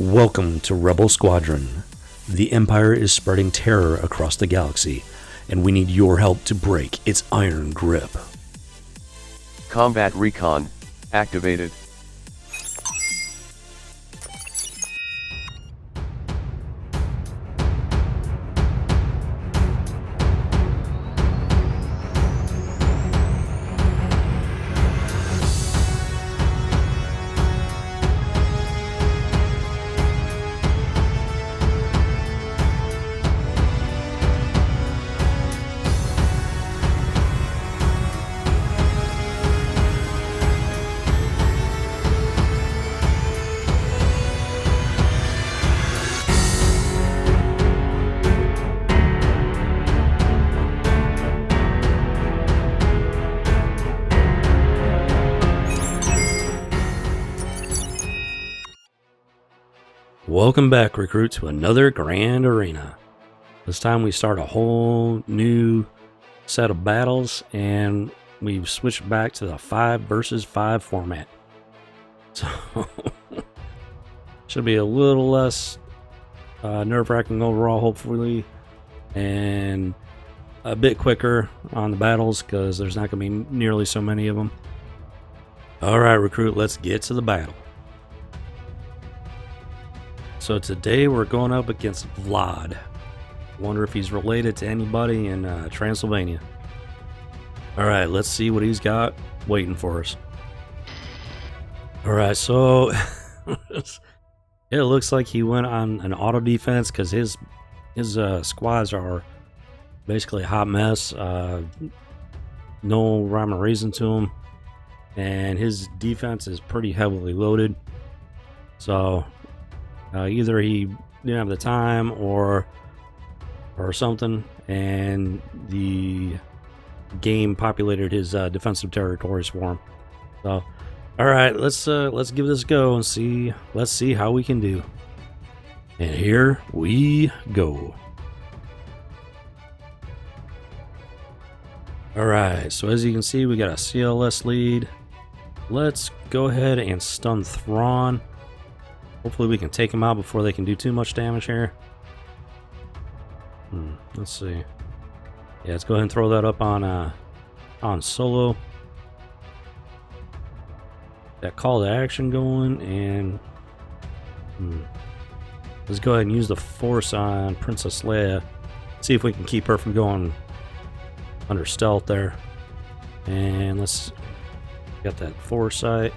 Welcome to Rebel Squadron. The Empire is spreading terror across the galaxy, and we need your help to break its iron grip. Combat Recon activated. Welcome back, recruit, to another grand arena. This time we start a whole new set of battles, and we've switched back to the 5 versus 5 format. So, should be a little less nerve-wracking overall, hopefully, and a bit quicker on the battles because there's not going to be nearly so many of them. Alright, recruit, let's get to the battle. So today we're going up against Vlad. Wonder if he's related to anybody in Transylvania. Alright, let's see what he's got waiting for us. Alright, so it looks like he went on an auto defense because his squads are basically a hot mess. No rhyme or reason to them. And his defense is pretty heavily loaded. So either he didn't have the time or something, and the game populated his defensive territories for him. So, all right, let's give this a go and see. Let's see how we can do. And here we go. All right, so as you can see, we got a CLS lead. Let's go ahead and stun Thrawn. Hopefully we can take them out before they can do too much damage here. Let's see. Yeah, let's go ahead and throw that up on solo. That call to action going, and let's go ahead and use the force on Princess Leia. See if we can keep her from going under stealth there. And let's got that foresight.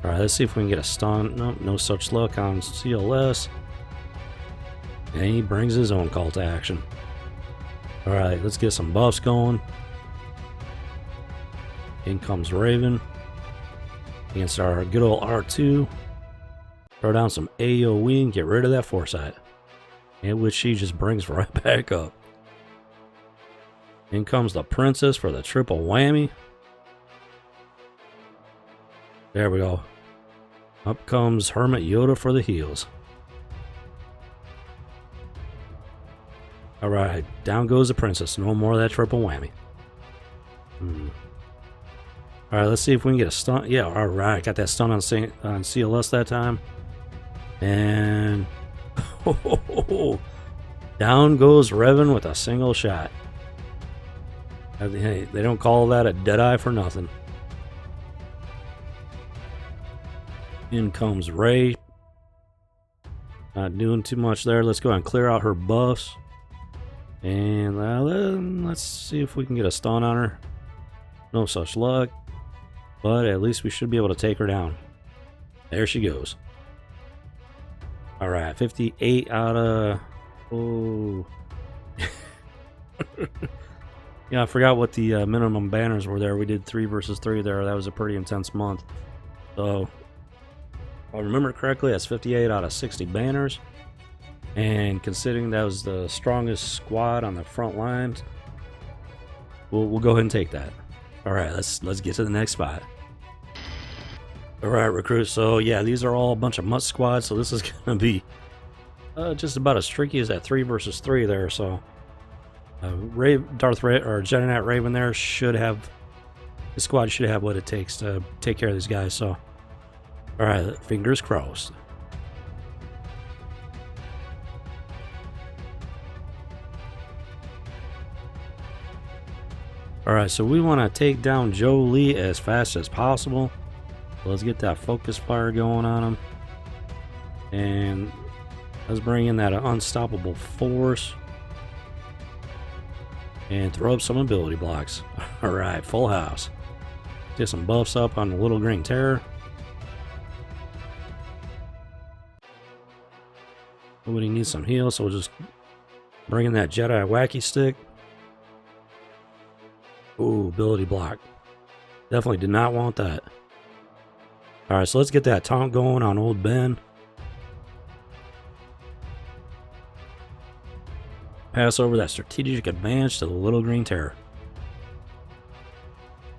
Alright, let's see if we can get a stun. Nope, no such luck on CLS. And he brings his own call to action. Alright, let's get some buffs going. In comes Raven. Against our good old R2. Throw down some AoE and get rid of that foresight. And which she just brings right back up. In comes the princess for the triple whammy. There we go. Up comes Hermit Yoda for the heals. Alright, down goes the princess. No more of that triple whammy. Alright, let's see if we can get a stun. Yeah, alright, got that stun on CLS that time. And down goes Revan with a single shot. Hey, they don't call that a deadeye for nothing. In comes Rey. Not doing too much there. Let's go ahead and clear out her buffs. And let's see if we can get a stun on her. No such luck. But at least we should be able to take her down. There she goes. Alright, 58 out of... Oh. Yeah, I forgot what the minimum banners were there. We did 3 versus 3 there. That was a pretty intense month. So... if I remember correctly, that's 58 out of 60 banners, and considering that was the strongest squad on the front lines, we'll go ahead and take that. All right, let's get to the next spot. All right, recruits. So yeah, these are all a bunch of mutt squads, so this is gonna be just about as tricky as that 3 versus 3 there. So Jedi Knight Raven there should have the squad should have what it takes to take care of these guys. So, all right, fingers crossed. Alright, so we want to take down Jolie as fast as possible. Let's get that focus fire going on him. And let's bring in that unstoppable force. And throw up some ability blocks. Alright, full house. Get some buffs up on the Little Green Terror. Nobody needs some heals, so we'll just bring in that Jedi Wacky Stick. Ooh, ability block. Definitely did not want that. Alright, so let's get that taunt going on old Ben. Pass over that strategic advantage to the Little Green Terror.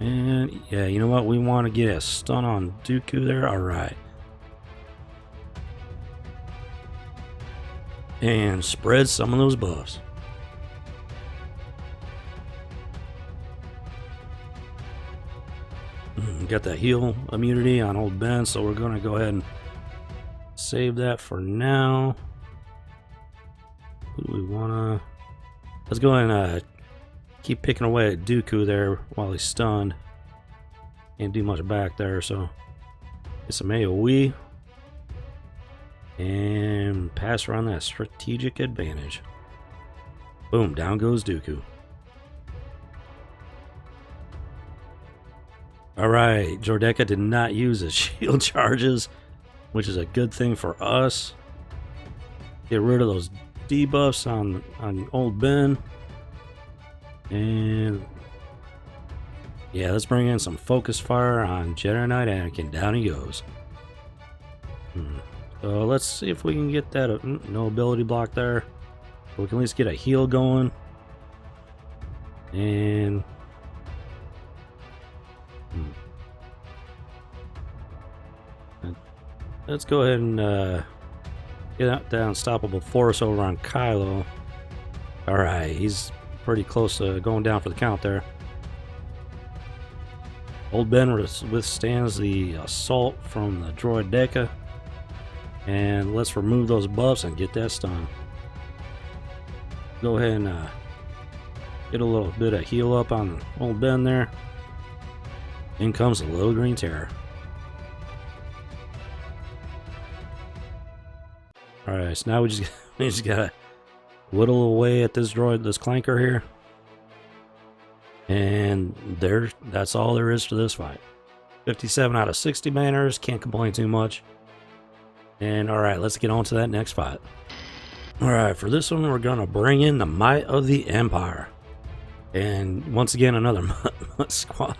And yeah, you know what? We want to get a stun on Dooku there. Alright. And spread some of those buffs. Got that heal immunity on old Ben, so we're going to go ahead and save that for now. Who do we want to... Let's go ahead and keep picking away at Dooku there while he's stunned. Can't do much back there, so get some AoE. And pass around that strategic advantage. Boom, down goes Dooku. Alright, Jordeka did not use his shield charges, which is a good thing for us. Get rid of those debuffs on old Ben. And yeah, let's bring in some focus fire on Jedi Knight Anakin. Down he goes. So let's see if we can get that. No ability block there. We can at least get a heal going. And let's go ahead and get out that unstoppable force over on Kylo. Alright, he's pretty close to going down for the count there. Old Ben withstands the assault from the droid Deca. And let's remove those buffs and get that stun. Go ahead and get a little bit of heal up on old Ben there. In comes the Little Green Terror. Alright, so now we just gotta whittle away at this droid, this clanker here. And that's all there is to this fight. 57 out of 60 banners, can't complain too much. And alright, let's get on to that next fight. Alright, for this one we're gonna bring in the Might of the Empire. And once again another squad.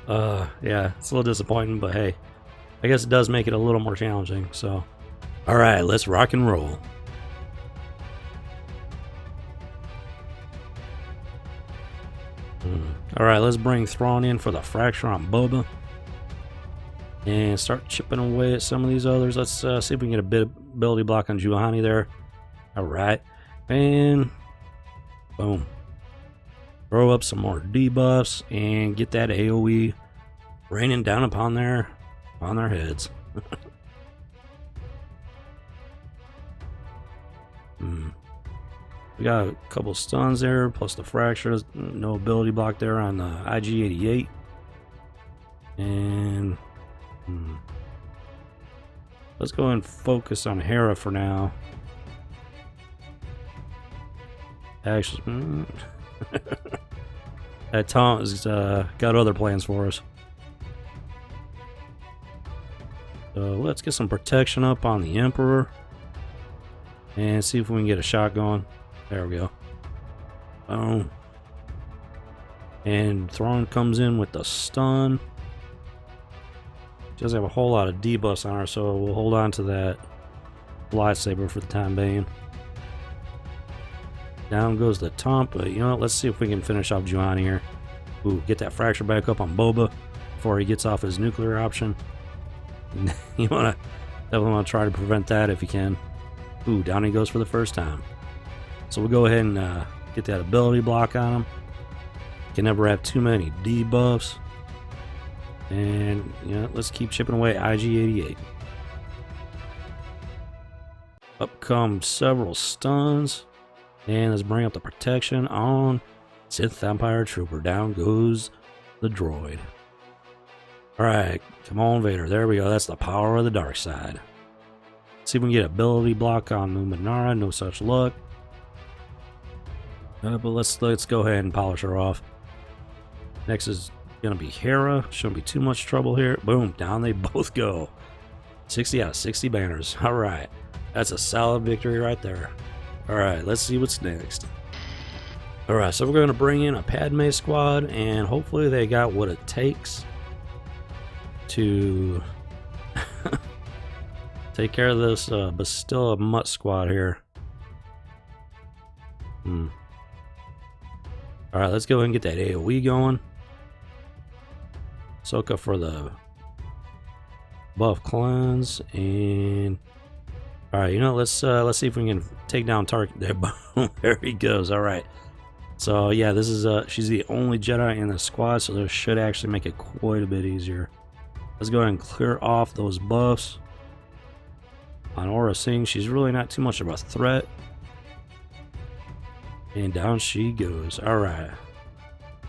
Yeah, it's a little disappointing, but hey, I guess it does make it a little more challenging, so. Alright, let's rock and roll. Alright, let's bring Thrawn in for the fracture on Boba. And start chipping away at some of these others. Let's see if we can get a bit of ability block on Juhani there. Alright. And boom. Throw up some more debuffs and get that AoE raining down upon their heads. We got a couple stuns there, plus the fractures. No ability block there on the IG-88. And let's go and focus on Hera for now. Actually, that taunt has got other plans for us. So let's get some protection up on the Emperor. And see if we can get a shot going. There we go. Boom. And Thrawn comes in with the stun. She doesn't have a whole lot of debuffs on her, so we'll hold on to that lightsaber for the time being. Down goes the taunt, but you know what? Let's see if we can finish off Juhani here. Ooh, get that fracture back up on Boba before he gets off his nuclear option. You definitely want to try to prevent that if you can. Ooh, down he goes for the first time. So we'll go ahead and get that ability block on him. Can never have too many debuffs. And let's keep chipping away at IG-88. Up come several stuns. And let's bring up the protection on Sith Empire Trooper. Down goes the droid. Alright, come on, Vader. There we go. That's the power of the dark side. See if we can get ability block on Numenera. No such luck. But let's go ahead and polish her off. Next is gonna be Hera. Shouldn't be too much trouble here. Boom, down they both go. 60 out of 60 banners. Alright, that's a solid victory right there. Alright, let's see what's next. Alright, so we're gonna bring in a Padme squad, and hopefully they got what it takes to take care of this Bastilla Mutt squad here. Alright, let's go ahead and get that AoE going. Ahsoka for the buff cleanse, and alright, you know, let's see if we can take down Tarkin. There, boom, there he goes. Alright. So yeah, this is she's the only Jedi in the squad, so this should actually make it quite a bit easier. Let's go ahead and clear off those buffs. On Aura Singh, she's really not too much of a threat. And down she goes. Alright.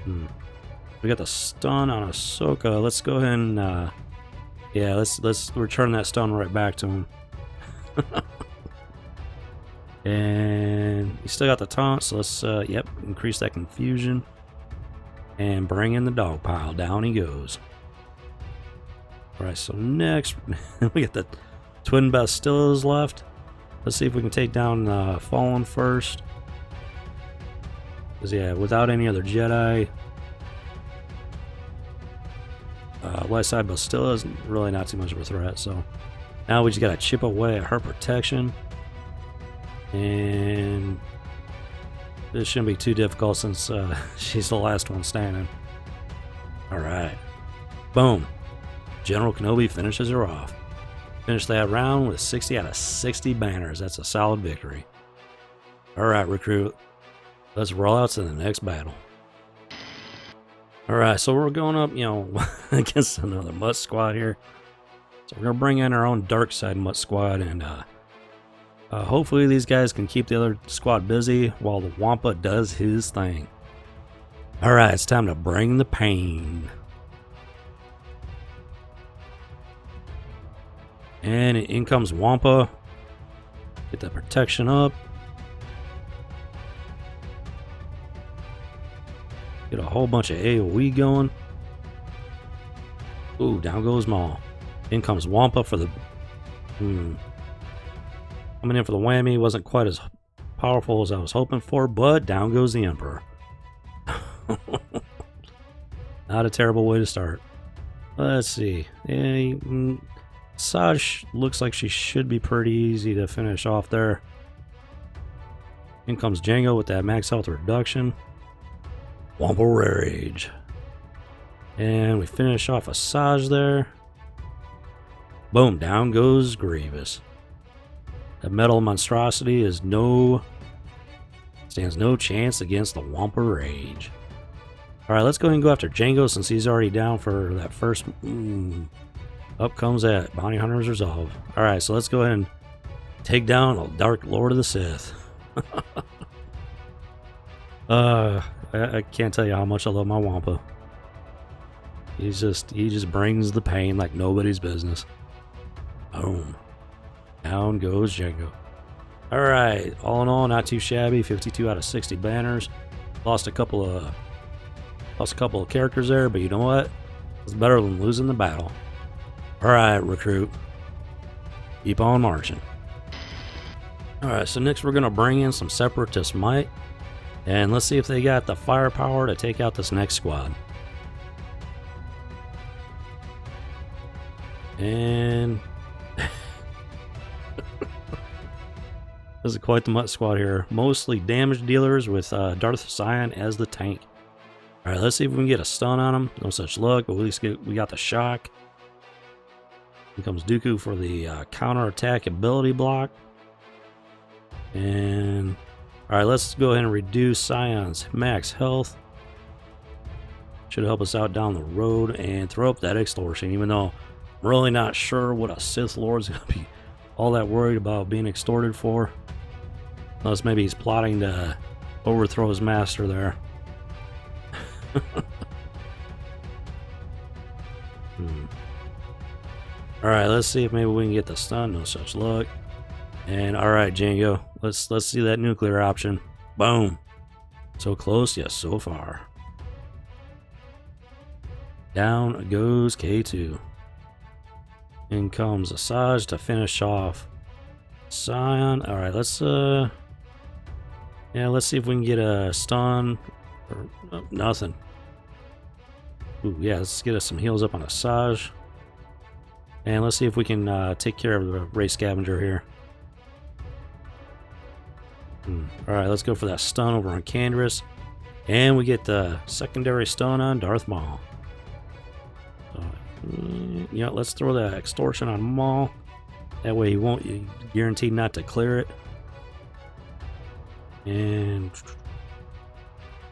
We got the stun on Ahsoka. Let's go ahead and yeah, let's return that stun right back to him. And he still got the taunt, so let's yep, increase that confusion. And bring in the dog pile. Down he goes. Alright, so next we got the twin Bastillas left. Let's see if we can take down Fallen first. Because yeah, without any other Jedi, Light Side Bastilla is really not too much of a threat. So now we just gotta chip away at her protection, and this shouldn't be too difficult since she's the last one standing. All right, boom. General Kenobi finishes her off. Finish that round with 60 out of 60 banners. That's a solid victory. All right, recruit. Let's roll out to the next battle. Alright, so we're going up, you know, against another Mutt squad here. So we're going to bring in our own dark side Mutt squad, and hopefully these guys can keep the other squad busy while the Wampa does his thing. Alright, it's time to bring the pain. And in comes Wampa. Get that protection up. Get a whole bunch of AoE going. Ooh, down goes Maul. In comes Wampa for the... Coming in for the whammy. Wasn't quite as powerful as I was hoping for, but down goes the Emperor. Not a terrible way to start. Let's see. Saj looks like she should be pretty easy to finish off there. In comes Jango with that max health reduction. Wampa Rage. And we finish off a Saj there. Boom, down goes Grievous. That metal monstrosity is stands no chance against the Wampa Rage. Alright, let's go ahead and go after Jango since he's already down for that first. Up comes that Bounty Hunter's Resolve. Alright, so let's go ahead and take down a Dark Lord of the Sith. I can't tell you how much I love my Wampa. He just brings the pain like nobody's business. Boom. Down goes Jango. Alright, all in all, not too shabby. 52 out of 60 banners. Lost a couple of characters there, but you know what? It's better than losing the battle. Alright, recruit. Keep on marching. Alright, so next we're gonna bring in some separatist might. And let's see if they got the firepower to take out this next squad. And this is quite the Mutt squad here. Mostly damage dealers with Darth Sion as the tank. Alright, let's see if we can get a stun on them. No such luck, but at least we got the shock. Here comes Dooku for the counter-attack ability block. And alright, let's go ahead and reduce Sion's max health. Should help us out down the road and throw up that extortion, even though I'm really not sure what a Sith Lord's going to be all that worried about being extorted for. Unless maybe he's plotting to overthrow his master there. Alright, let's see if maybe we can get the stun. No such luck. And alright, Django. Let's see that nuclear option. Boom. So close, yes, so far. Down goes K2. In comes Asajj to finish off Scion. Alright, let's see if we can get a stun. Or nothing. Ooh, yeah, let's get us some heals up on Asajj. And let's see if we can take care of the race scavenger here. Alright, let's go for that stun over on Canderous. And we get the secondary stun on Darth Maul. So, yeah, let's throw that extortion on Maul. That way you guaranteed not to clear it. And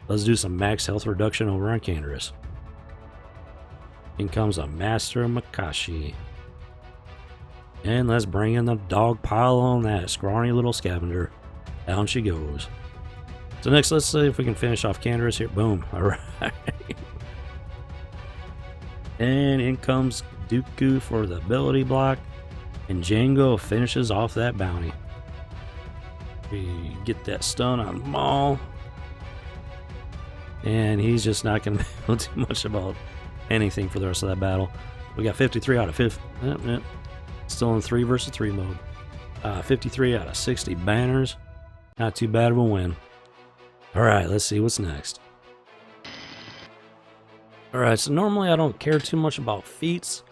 let's do some max health reduction over on Canderous. In comes a Master Makashi. And let's bring in the dog pile on that scrawny little scavenger. Down she goes. So next, let's see if we can finish off Canderous here. Boom. Alright. And in comes Dooku for the ability block. And Django finishes off that bounty. We get that stun on Maul. And he's just not going to be able to do much about anything for the rest of that battle. We got 53 out of 50. Still in 3 versus 3 mode. 53 out of 60 banners. Not too bad of a win. Alright, let's see what's next. Alright, so normally I don't care too much about feats.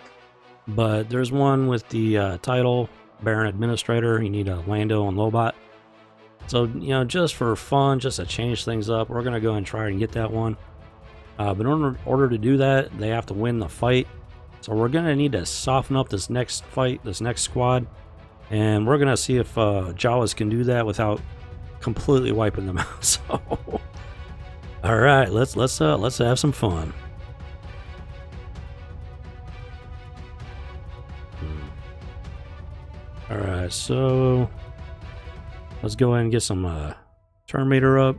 But there's one with the title, Baron Administrator. You need a Lando and Lobot. So, you know, just for fun, just to change things up, we're going to go and try and get that one. But in order to do that, they have to win the fight. So we're going to need to soften up this next fight, this next squad. And we're going to see if Jawas can do that without completely wiping them out. So, all right, let's have some fun. All right, so let's go ahead and get some turn meter up.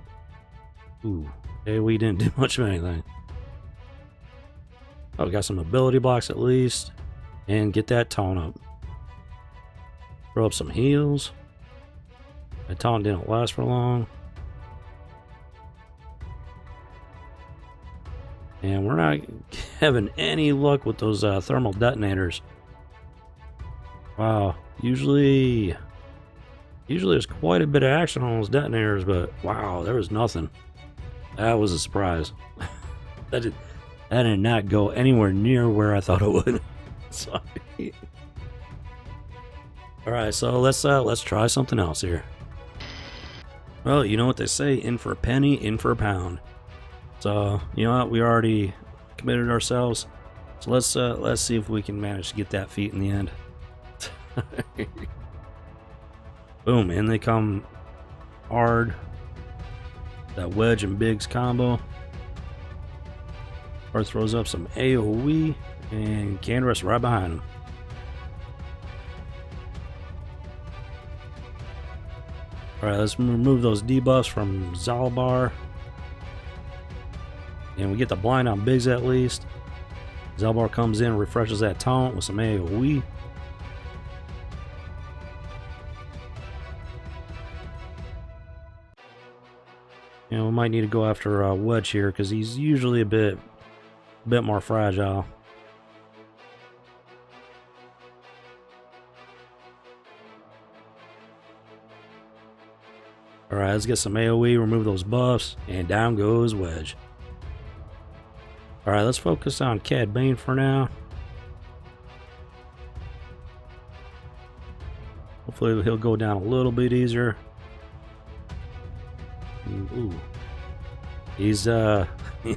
Ooh, okay, we didn't do much of anything. Oh, we got some ability blocks at least, and get that taunt up. Throw up some heals. That taunt didn't last for long. And we're not having any luck with those thermal detonators. Wow, usually there's quite a bit of action on those detonators, but wow, there was nothing. That was a surprise. That did not go anywhere near where I thought it would. Sorry. All right, so let's try something else here. Well, you know what they say, in for a penny, in for a pound. So, you know what, we already committed ourselves. So let's see if we can manage to get that feat in the end. Boom, and they come hard. That Wedge and Biggs combo. Or throws up some AoE, and Canderous right behind him. Alright, let's remove those debuffs from Zalbar. And we get the blind on Biggs at least. Zalbar comes in, refreshes that taunt with some AoE. And we might need to go after Wedge here because he's usually a bit more fragile. Alright, let's get some AoE, remove those buffs, and down goes Wedge. Alright, let's focus on Cad Bane for now. Hopefully he'll go down a little bit easier. Ooh. He's he's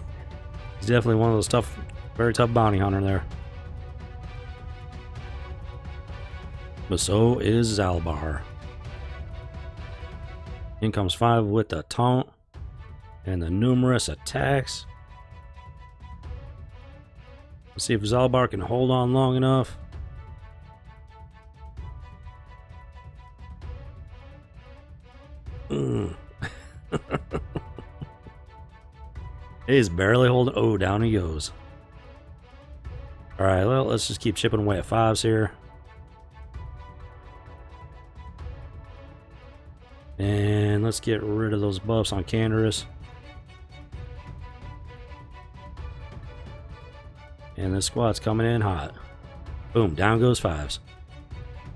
definitely one of those very tough bounty hunter there. But so is Zalbar. In comes 5 with the taunt and the numerous attacks. Let's see if Zalbar can hold on long enough. He's barely holding. Oh, down he goes. Alright, well, let's just keep chipping away at 5s here. And let's get rid of those buffs on Canderous. And this squad's coming in hot. Boom, down goes 5s.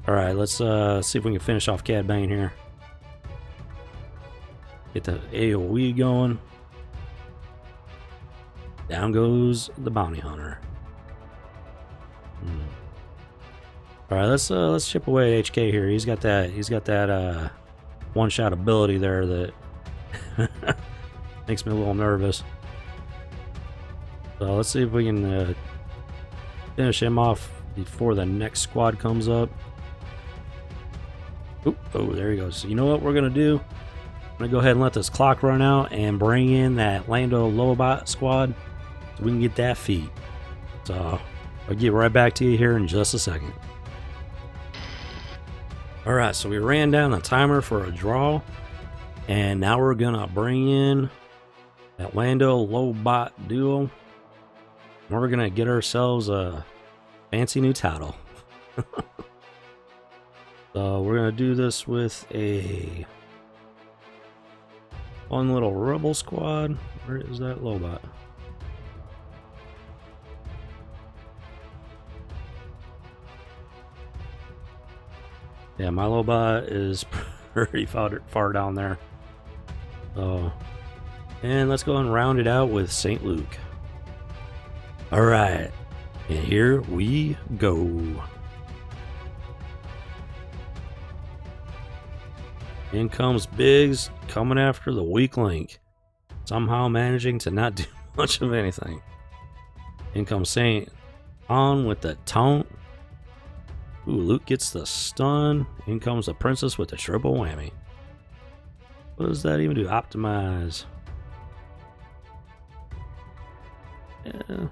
Alright, let's see if we can finish off Cad Bane here. Get the AoE going. Down goes the Bounty Hunter. Alright, let's chip away at HK here. He's got that one-shot ability there that makes me a little nervous. So let's see if we can finish him off before the next squad comes up. Oop, oh, there he goes. So you know what we're gonna do? I'm gonna go ahead and let this clock run out and bring in that Lando Lobot squad so we can get that feat. So I'll get right back to you here in just a second. Alright, so we ran down the timer for a draw, and now we're gonna bring in that Lando Lobot duo. We're gonna get ourselves a fancy new title. So we're gonna do this with a fun little rebel squad. Where is that Lobot? Yeah, my Lobot is pretty far down there. So, and let's go and round it out with St. Luke. Alright, and here we go. In comes Biggs, coming after the weak link. Somehow managing to not do much of anything. In comes Saint on with the taunt. Ooh, Luke gets the stun. In comes the princess with the triple whammy. What does that even do? Optimize. Yeah.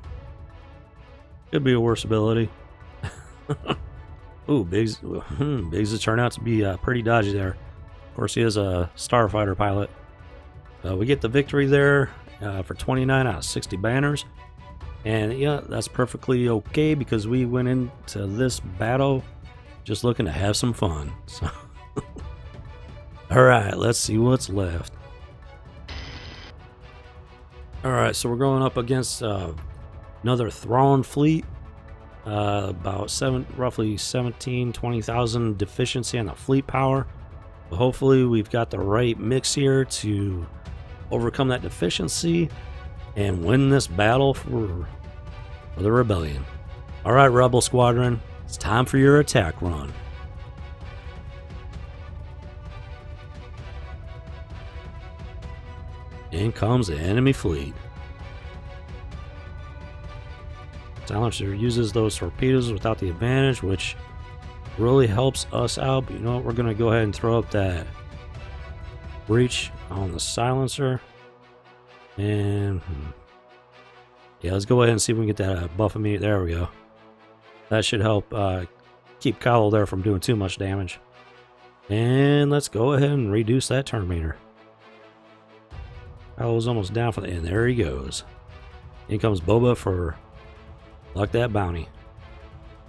Could be a worse ability. Ooh, Biggs has turned out to be pretty dodgy there. Of course, he is a starfighter pilot. We get the victory there for 29 out of 60 banners. And yeah, that's perfectly okay because we went into this battle just looking to have some fun. So alright, let's see what's left. Alright, so we're going up against another Thrawn fleet. About roughly 20,000 deficiency on the fleet power. But hopefully we've got the right mix here to overcome that deficiency and win this battle for the rebellion. Alright, Rebel Squadron, it's time for your attack run. In comes the enemy fleet. Silencer uses those torpedoes without the advantage, which really helps us out. But you know what? We're going to go ahead and throw up that breach on the silencer. And yeah, let's go ahead and see if we can get that buff immediate. There we go. That should help keep Kylo there from doing too much damage. And let's go ahead and reduce that turn meter. Kylo's almost down for the end. There he goes. In comes Boba for Luck that bounty.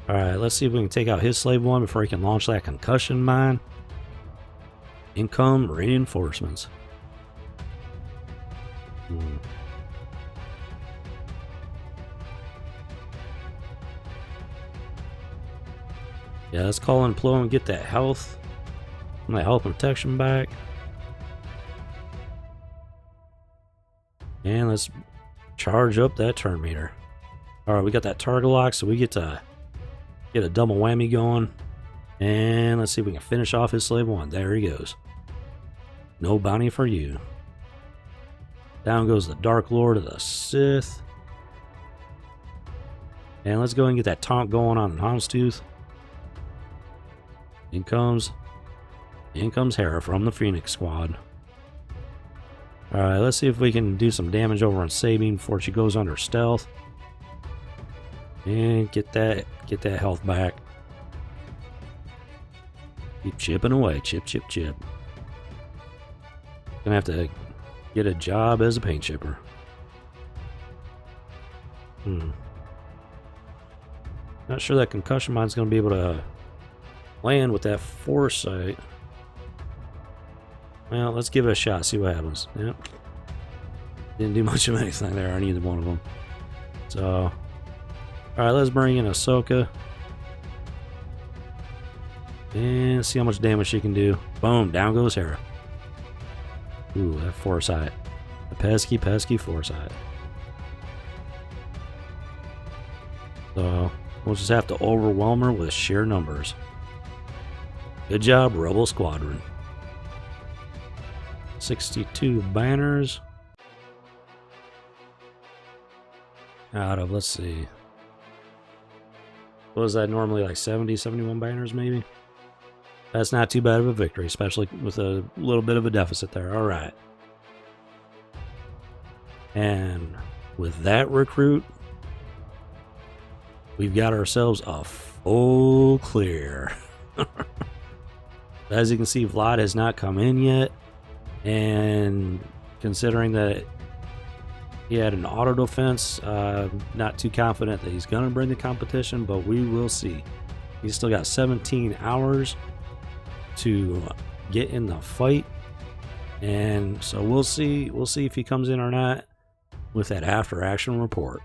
Alright, let's see if we can take out his slave one before he can launch that concussion mine. In come reinforcements. Yeah, let's call in Plo and get that health. And that health protection back. And let's charge up that turn meter. Alright, we got that target lock, so we get to get a double whammy going. And let's see if we can finish off his slave one. There he goes. No bounty for you. Down goes the Dark Lord of the Sith. And let's go and get that taunt going on Houndstooth. In comes Hera from the Phoenix Squad. Alright, let's see if we can do some damage over on Sabine before she goes under stealth. And get that health back. Keep chipping away. Chip, chip, chip. Gonna have to get a job as a paint chipper. Not sure that concussion mine's going to be able to land with that foresight. Well, let's give it a shot, see what happens. Yep. Didn't do much of anything there on either one of them. So, alright, let's bring in Ahsoka. And see how much damage she can do. Boom, down goes Hera. Ooh, that foresight. The pesky, pesky foresight. So, we'll just have to overwhelm her with sheer numbers. Good job, Rebel Squadron. 62 banners. Out of, let's see. What was that normally, like 70, 71 banners maybe? That's not too bad of a victory, especially with a little bit of a deficit there. All right. And with that recruit, we've got ourselves a full clear. As you can see, Vlad has not come in yet. And considering that he had an auto defense, not too confident that he's going to bring the competition, but we will see. He's still got 17 hours to get in the fight, and so we'll see if he comes in or not with that after action report.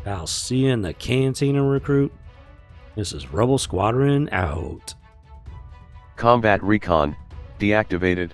I'll see you in the Cantina recruit. This is Rebel Squadron out. Combat Recon deactivated.